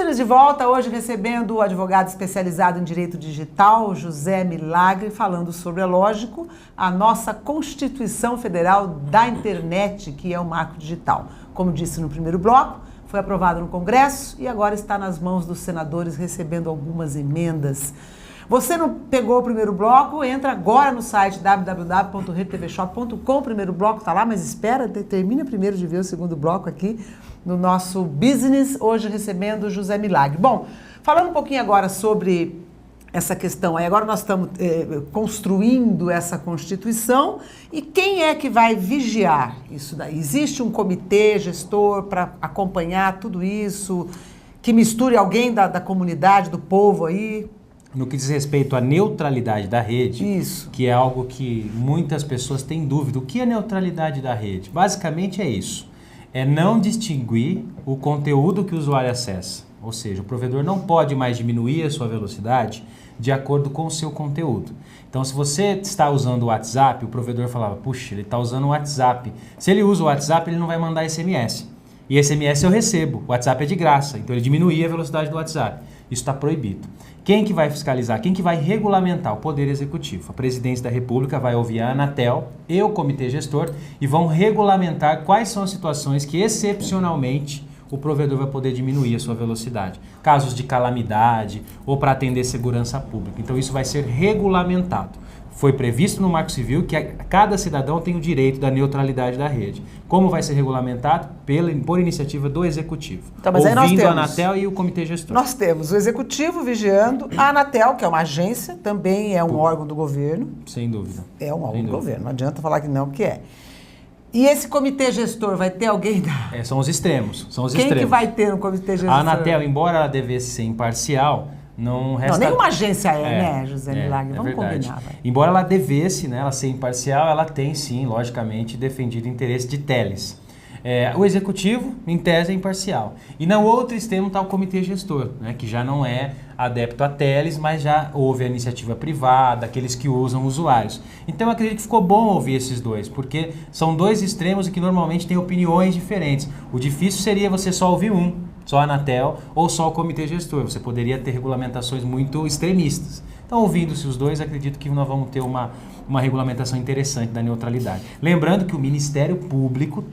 Business de volta, hoje recebendo o advogado especializado em direito digital, José Milagre, falando sobre, é lógico, a nossa Constituição Federal da Internet, que é o marco digital. Como disse no primeiro bloco, foi aprovado no Congresso e agora está nas mãos dos senadores recebendo algumas emendas. Você não pegou o primeiro bloco? Entra agora no site www.redetvshop.com, o primeiro bloco está lá, mas espera, termina primeiro de ver o segundo bloco aqui no nosso Business, hoje recebendo o José Milagre. Bom, falando um pouquinho agora sobre essa questão aí, agora nós estamos construindo essa Constituição e quem é que vai vigiar isso daí? Existe um comitê gestor para acompanhar tudo isso, que misture alguém da comunidade, do povo aí? No que diz respeito à neutralidade da rede, isso, que é algo que muitas pessoas têm dúvida. O que é neutralidade da rede? Basicamente é isso. É não distinguir o conteúdo que o usuário acessa. Ou seja, o provedor não pode mais diminuir a sua velocidade de acordo com o seu conteúdo. Então, se você está usando o WhatsApp, o provedor falava, puxa, ele está usando o WhatsApp. Se ele usa o WhatsApp, ele não vai mandar SMS. E SMS eu recebo. O WhatsApp é de graça. Então, ele diminuía a velocidade do WhatsApp. Isso está proibido. Quem que vai fiscalizar? Quem que vai regulamentar? O Poder Executivo. A Presidência da República vai ouvir a Anatel e o Comitê Gestor e vão regulamentar quais são as situações que, excepcionalmente, o provedor vai poder diminuir a sua velocidade. Casos de calamidade ou para atender segurança pública. Então, isso vai ser regulamentado. Foi previsto no Marco Civil que cada cidadão tem o direito da neutralidade da rede. Como vai ser regulamentado? Por iniciativa do Executivo. Então, mas ouvindo aí nós temos, a Anatel e o Comitê Gestor. Nós temos o Executivo vigiando, a Anatel, que é uma agência, também é um órgão do governo. Sem dúvida. É um órgão do governo, não adianta falar que não, que é. E esse Comitê Gestor vai ter alguém da... São os extremos. Quem que vai ter no Comitê Gestor? A Anatel, embora ela devesse ser imparcial... Não, nenhuma agência né, José Milagre? Vamos combinar. Vai. Embora ela devesse, né, ela ser imparcial, ela tem sim, logicamente, defendido o interesse de teles. O Executivo, em tese, é imparcial. E no outro extremo está o Comitê Gestor, né, que já não é adepto a teles, mas já houve a iniciativa privada, aqueles que usam usuários. Então eu acredito que ficou bom ouvir esses dois, porque são dois extremos e que normalmente têm opiniões diferentes. O difícil seria você só ouvir um. Só a Anatel ou só o Comitê Gestor. Você poderia ter regulamentações muito extremistas. Então, ouvindo-se os dois, acredito que nós vamos ter uma regulamentação interessante da neutralidade. Lembrando que o Ministério Público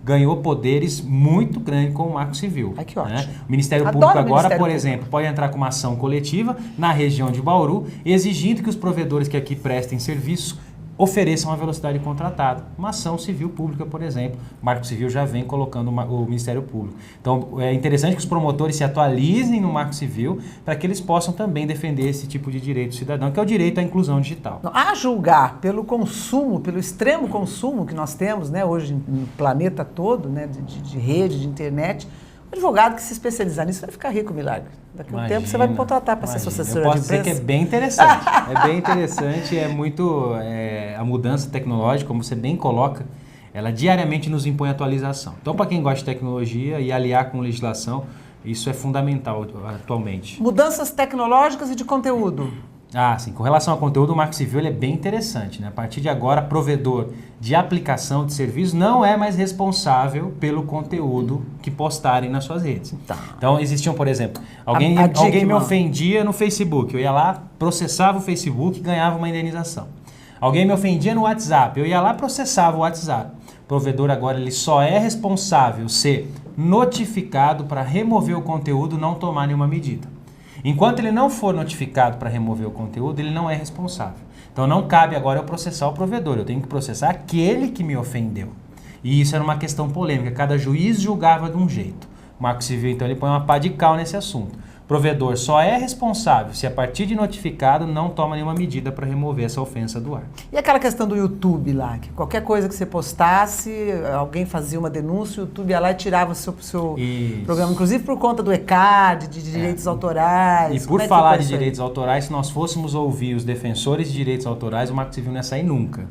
ganhou poderes muito grandes com o Marco Civil. Ai, que ótimo. Né? O Ministério Público agora, por exemplo, pode entrar com uma ação coletiva na região de Bauru, exigindo que os provedores que aqui prestem serviços ofereçam a velocidade contratada. Uma ação civil pública, por exemplo. O Marco Civil já vem colocando o Ministério Público. Então, é interessante que os promotores se atualizem no Marco Civil para que eles possam também defender esse tipo de direito cidadão, que é o direito à inclusão digital. A julgar pelo consumo, pelo extremo consumo que nós temos, né, hoje no planeta todo, né, de rede, de internet, o advogado que se especializar nisso vai ficar rico, Milagre. Daqui a um tempo você vai me contratar para ser sua assessora de imprensa. Eu posso dizer que é bem interessante. É bem interessante, a mudança tecnológica, como você bem coloca, ela diariamente nos impõe atualização. Então, para quem gosta de tecnologia e aliar com legislação, isso é fundamental atualmente. Mudanças tecnológicas e de conteúdo. Sim. Com relação ao conteúdo, o Marco Civil é bem interessante, né? A partir de agora, provedor de aplicação de serviço não é mais responsável pelo conteúdo que postarem nas suas redes. Tá. Então, existiam, por exemplo, alguém me ofendia no Facebook, eu ia lá, processava o Facebook e ganhava uma indenização. Alguém me ofendia no WhatsApp, eu ia lá, processava o WhatsApp. O provedor agora ele só é responsável ser notificado para remover o conteúdo, não tomar nenhuma medida. Enquanto ele não for notificado para remover o conteúdo, ele não é responsável. Então não cabe agora eu processar o provedor, eu tenho que processar aquele que me ofendeu. E isso era uma questão polêmica, cada juiz julgava de um jeito. O Marco Civil, então, ele põe uma pá de cal nesse assunto. O provedor só é responsável se a partir de notificado não toma nenhuma medida para remover essa ofensa do ar. E aquela questão do YouTube lá, que qualquer coisa que você postasse, alguém fazia uma denúncia, o YouTube ia lá e tirava o seu programa, inclusive por conta do ECAD, de direitos autorais. E por falar de direitos autorais, se nós fôssemos ouvir os defensores de direitos autorais, o Marco Civil não ia sair nunca.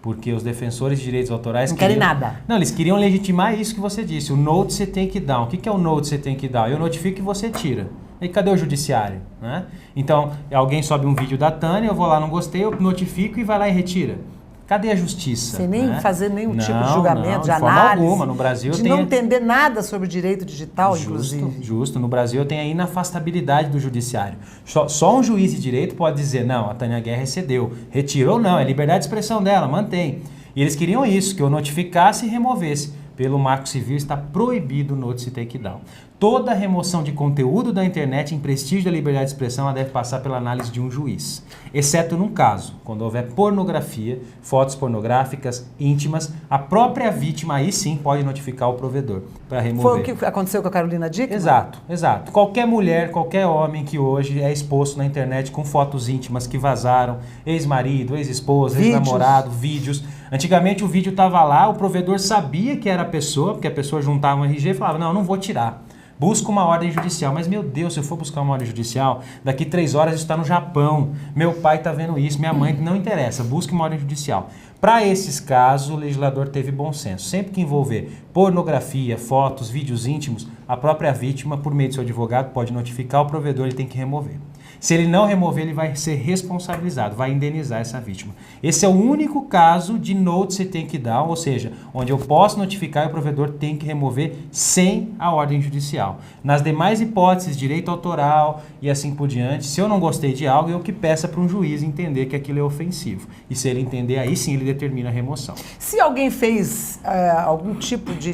Porque os defensores de direitos autorais... Não querem nada. Não, eles queriam legitimar isso que você disse. O notice take down. O que é o notice take down? Eu notifico e você tira. E cadê o judiciário? Né? Então, alguém sobe um vídeo da Tânia, eu vou lá, não gostei, eu notifico e vai lá e retira. Cadê a justiça? Sem nem né? fazer nenhum tipo de Não, julgamento, de de forma análise. alguma. No Brasil de tem não entender nada sobre direito digital, inclusive. Justo. No Brasil tem a inafastabilidade do judiciário. Só um juiz de direito pode dizer, não, a Tânia Guerra excedeu. Retirou, não, é liberdade de expressão dela, mantém. E eles queriam isso, que eu notificasse e removesse. Pelo Marco Civil está proibido o notice take down. Toda remoção de conteúdo da internet em prestígio da liberdade de expressão ela deve passar pela análise de um juiz. Exceto num caso, quando houver pornografia, fotos pornográficas, íntimas, a própria vítima aí sim pode notificar o provedor para remover. Foi o que aconteceu com a Carolina Dickmann? Exato. Qualquer mulher, qualquer homem que hoje é exposto na internet com fotos íntimas que vazaram, ex-marido, ex-esposa, ex-namorado, vídeos. Antigamente o vídeo estava lá, o provedor sabia que era a pessoa, porque a pessoa juntava um RG e falava, não vou tirar. Busca uma ordem judicial. Mas, meu Deus, se eu for buscar uma ordem judicial, daqui 3 horas isso está no Japão. Meu pai está vendo isso, minha mãe, não interessa. Busque uma ordem judicial. Para esses casos, o legislador teve bom senso. Sempre que envolver pornografia, fotos, vídeos íntimos, a própria vítima, por meio do seu advogado, pode notificar o provedor, ele tem que remover. Se ele não remover, ele vai ser responsabilizado, vai indenizar essa vítima. Esse é o único caso de notice take down, ou seja, onde eu posso notificar e o provedor tem que remover sem a ordem judicial. Nas demais hipóteses, direito autoral e assim por diante, se eu não gostei de algo, eu que peça para um juiz entender que aquilo é ofensivo. E se ele entender, aí sim ele determina a remoção. Se alguém fez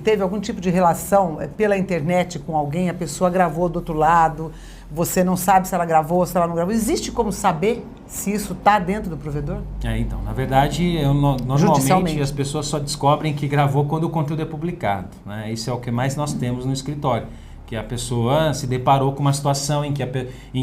teve algum tipo de relação pela internet com alguém, a pessoa gravou do outro lado, você não sabe se ela gravou ou se ela não gravou. Existe como saber se isso está dentro do provedor? Então, na verdade, normalmente as pessoas só descobrem que gravou quando o conteúdo é publicado. Né? Isso é o que mais nós temos no escritório. Que a pessoa se deparou com uma situação em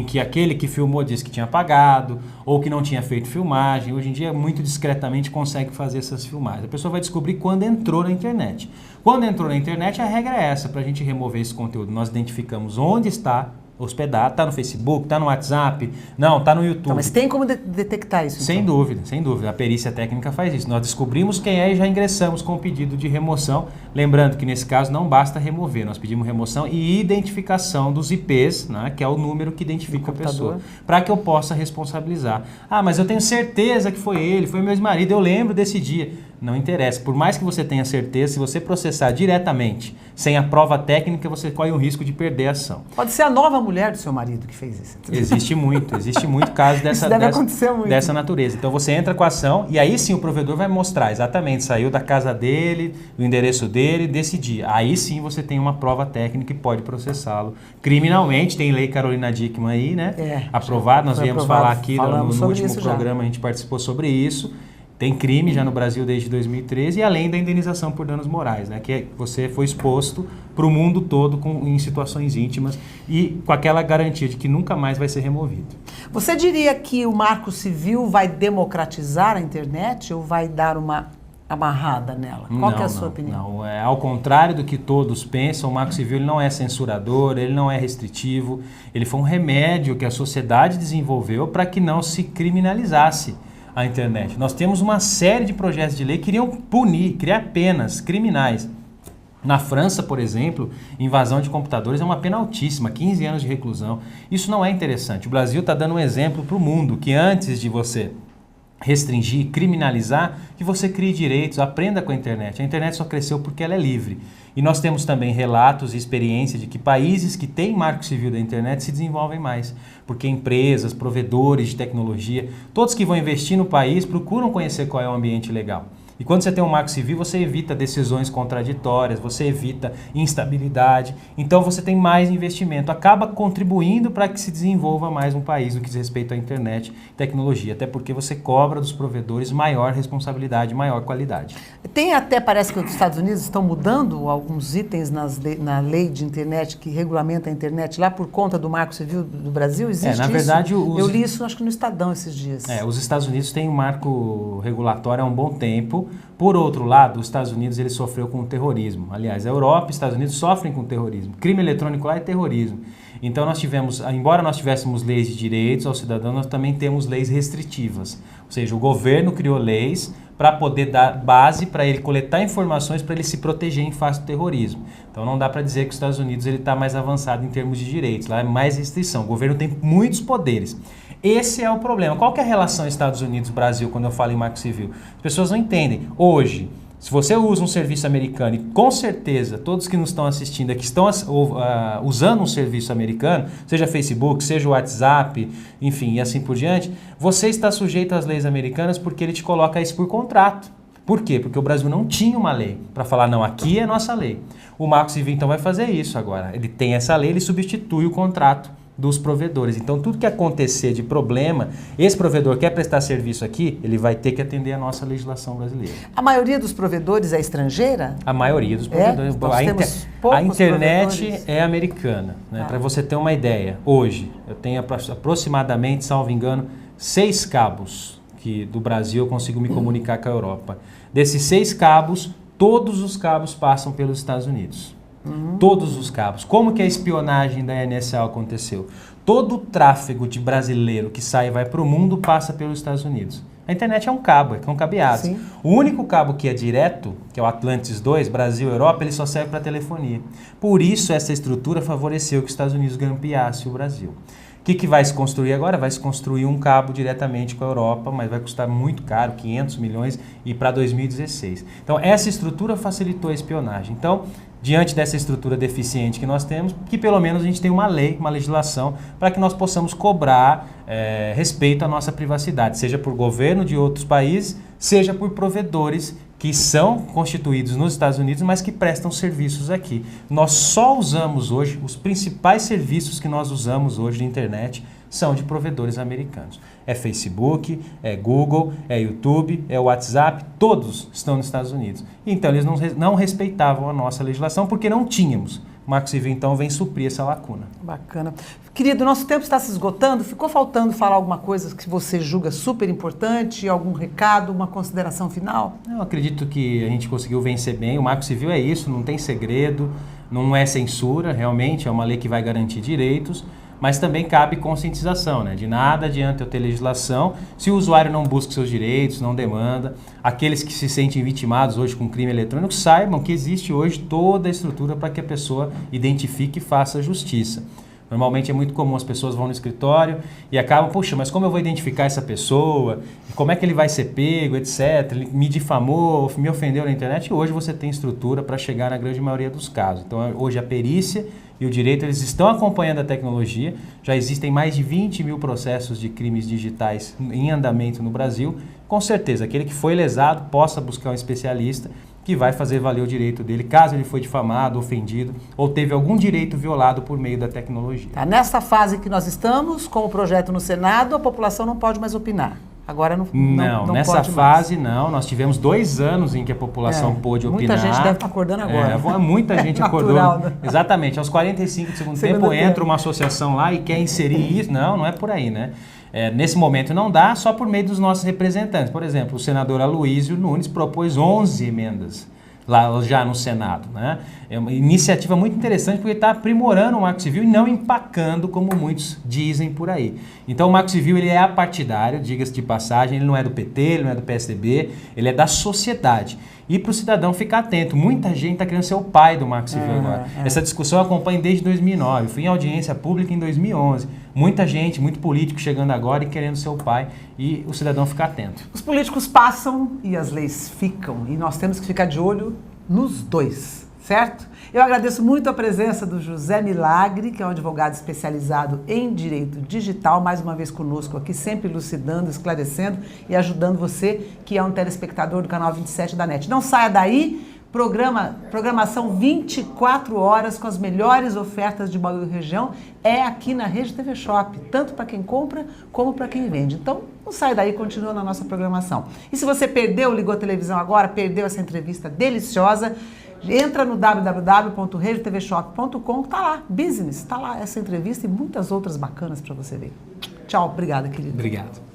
que aquele que filmou disse que tinha apagado ou que não tinha feito filmagem. Hoje em dia, muito discretamente, consegue fazer essas filmagens. A pessoa vai descobrir quando entrou na internet. Quando entrou na internet, a regra é essa. Para a gente remover esse conteúdo, nós identificamos onde está hospedado, está no Facebook, está no WhatsApp, não, está no YouTube. Então, mas tem como detectar isso? Sem dúvida. A perícia técnica faz isso. Nós descobrimos quem é e já ingressamos com o pedido de remoção. Lembrando que nesse caso não basta remover, nós pedimos remoção e identificação dos IPs, né, que é o número que identifica a pessoa, para que eu possa responsabilizar. Mas eu tenho certeza que foi ele, foi meu ex-marido, eu lembro desse dia. Não interessa. Por mais que você tenha certeza, se você processar diretamente, sem a prova técnica, você corre o risco de perder a ação. Pode ser a nova mulher do seu marido que fez isso. Existe muito caso dessa natureza. Então você entra com a ação e aí sim o provedor vai mostrar exatamente, saiu da casa dele, do endereço dele, desse dia. Aí sim você tem uma prova técnica e pode processá-lo criminalmente. Tem lei Carolina Dickmann aí, né? Aprovado, nós viemos falar aqui no último programa, a gente participou sobre isso. Tem crime já no Brasil desde 2013 e além da indenização por danos morais, né? Que você foi exposto para o mundo todo em situações íntimas e com aquela garantia de que nunca mais vai ser removido. Você diria que o Marco Civil vai democratizar a internet ou vai dar uma amarrada nela? Qual que é a sua opinião? Não, ao contrário do que todos pensam, o Marco Civil ele não é censurador, ele não é restritivo, ele foi um remédio que a sociedade desenvolveu para que não se criminalizasse a internet. Nós temos uma série de projetos de lei que iriam punir, criar penas criminais. Na França, por exemplo, invasão de computadores é uma pena altíssima, 15 anos de reclusão. Isso não é interessante. O Brasil está dando um exemplo para o mundo, que antes de você restringir, criminalizar, que você crie direitos, aprenda com a internet. A internet só cresceu porque ela é livre. E nós temos também relatos e experiência de que países que têm marco civil da internet se desenvolvem mais. Porque empresas, provedores de tecnologia, todos que vão investir no país procuram conhecer qual é o ambiente legal. E quando você tem um marco civil, você evita decisões contraditórias, você evita instabilidade. Então você tem mais investimento, acaba contribuindo para que se desenvolva mais um país no que diz respeito à internet e tecnologia. Até porque você cobra dos provedores maior responsabilidade, maior qualidade. Parece que os Estados Unidos estão mudando alguns itens na lei de internet que regulamenta a internet lá por conta do marco civil do Brasil? Existe na verdade, isso? Eu li isso, acho que no Estadão esses dias. Os Estados Unidos têm um marco regulatório há um bom tempo. Por outro lado, os Estados Unidos ele sofreu com o terrorismo. Aliás, a Europa e os Estados Unidos sofrem com o terrorismo. Crime eletrônico lá é terrorismo. Então embora nós tivéssemos leis de direitos aos cidadãos, nós também temos leis restritivas. Ou seja, o governo criou leis para poder dar base para ele coletar informações para ele se proteger em face do terrorismo. Então não dá para dizer que os Estados Unidos está mais avançado em termos de direitos. Lá é mais restrição. O governo tem muitos poderes. Esse é o problema. Qual que é a relação Estados Unidos-Brasil quando eu falo em marco civil? As pessoas não entendem. Hoje, se você usa um serviço americano, e com certeza todos que nos estão assistindo aqui estão usando um serviço americano, seja Facebook, seja o WhatsApp, enfim, e assim por diante, você está sujeito às leis americanas porque ele te coloca isso por contrato. Por quê? Porque o Brasil não tinha uma lei para falar, não, aqui é nossa lei. O Marco Civil então vai fazer isso agora. Ele tem essa lei, ele substitui o contrato dos provedores. Então, tudo que acontecer de problema, esse provedor quer prestar serviço aqui, ele vai ter que atender a nossa legislação brasileira. A maioria dos provedores é estrangeira? A maioria dos provedores. A internet é americana. Né? Para você ter uma ideia, hoje eu tenho aproximadamente, salvo engano, 6 cabos que do Brasil eu consigo me comunicar com a Europa. Desses 6 cabos, todos os cabos passam pelos Estados Unidos. Todos os cabos. Como que a espionagem da NSA aconteceu? Todo o tráfego de brasileiro que sai e vai para o mundo passa pelos Estados Unidos. A internet é um cabo, é um cabeado. Sim. O único cabo que é direto, que é o Atlantis 2, Brasil-Europa, ele só serve para telefonia. Por isso essa estrutura favoreceu que os Estados Unidos grampeasse o Brasil. O que vai se construir agora? Vai se construir um cabo diretamente com a Europa, mas vai custar muito caro, 500 milhões, e para 2016. Então, essa estrutura facilitou a espionagem. Então, diante dessa estrutura deficiente que nós temos, que pelo menos a gente tem uma lei, uma legislação, para que nós possamos cobrar respeito à nossa privacidade, seja por governo de outros países, seja por provedores que são constituídos nos Estados Unidos, mas que prestam serviços aqui. Nós só usamos hoje, os principais serviços que nós usamos hoje de internet são de provedores americanos. É Facebook, é Google, é YouTube, é WhatsApp, todos estão nos Estados Unidos. Então eles não respeitavam a nossa legislação porque não tínhamos. O Marco Civil, então, vem suprir essa lacuna. Bacana. Querido, nosso tempo está se esgotando. Ficou faltando falar alguma coisa que você julga super importante? Algum recado, uma consideração final? Eu acredito que a gente conseguiu vencer bem. O Marco Civil é isso, não tem segredo, não é censura, realmente é uma lei que vai garantir direitos, mas também cabe conscientização, né? De nada adianta eu ter legislação se o usuário não busca seus direitos, não demanda. Aqueles que se sentem vitimados hoje com crime eletrônico saibam que existe hoje toda a estrutura para que a pessoa identifique e faça justiça. Normalmente é muito comum, as pessoas vão no escritório e acabam, puxa, mas como eu vou identificar essa pessoa? Como é que ele vai ser pego, etc. Ele me difamou, me ofendeu na internet. E hoje você tem estrutura para chegar na grande maioria dos casos. Então hoje a perícia e o direito, eles estão acompanhando a tecnologia. Já existem mais de 20 mil processos de crimes digitais em andamento no Brasil. Com certeza, aquele que foi lesado possa buscar um especialista que vai fazer valer o direito dele, caso ele foi difamado, ofendido ou teve algum direito violado por meio da tecnologia. Tá, nessa fase que nós estamos, com o projeto no Senado, a população não pode mais opinar. Agora não nessa pode fase mais. Não. Nós tivemos 2 anos em que a população pôde opinar. Muita gente deve estar acordando agora. Muita gente acordou. Natural, né? Exatamente. Aos 45 do segundo tempo entra uma associação lá e quer inserir isso. Não é por aí, né? Nesse momento não dá, só por meio dos nossos representantes. Por exemplo, o senador Aloysio Nunes propôs 11 emendas lá já no Senado, né? É uma iniciativa muito interessante porque está aprimorando o Marco Civil e não empacando como muitos dizem por aí. Então o Marco Civil ele é apartidário, diga-se de passagem, ele não é do PT, ele não é do PSDB, ele é da sociedade. E para o cidadão ficar atento, muita gente está querendo ser o pai do Marco Civil agora. Essa discussão eu acompanho desde 2009, fui em audiência pública em 2011. Muita gente, muito político chegando agora e querendo ser o pai e o cidadão ficar atento. Os políticos passam e as leis ficam e nós temos que ficar de olho nos dois, certo? Eu agradeço muito a presença do José Milagre, que é um advogado especializado em direito digital, mais uma vez conosco aqui, sempre elucidando, esclarecendo e ajudando você, que é um telespectador do canal 27 da NET. Não saia daí, programação 24 horas com as melhores ofertas de Bauru e região é aqui na Rede TV Shop, tanto para quem compra como para quem vende. Então, não sai daí, continua na nossa programação. E se você perdeu, ligou a televisão agora, perdeu essa entrevista deliciosa, entra no www.redetvshop.com, tá lá, business, tá lá essa entrevista e muitas outras bacanas para você ver. Tchau, obrigada, querido. Obrigado.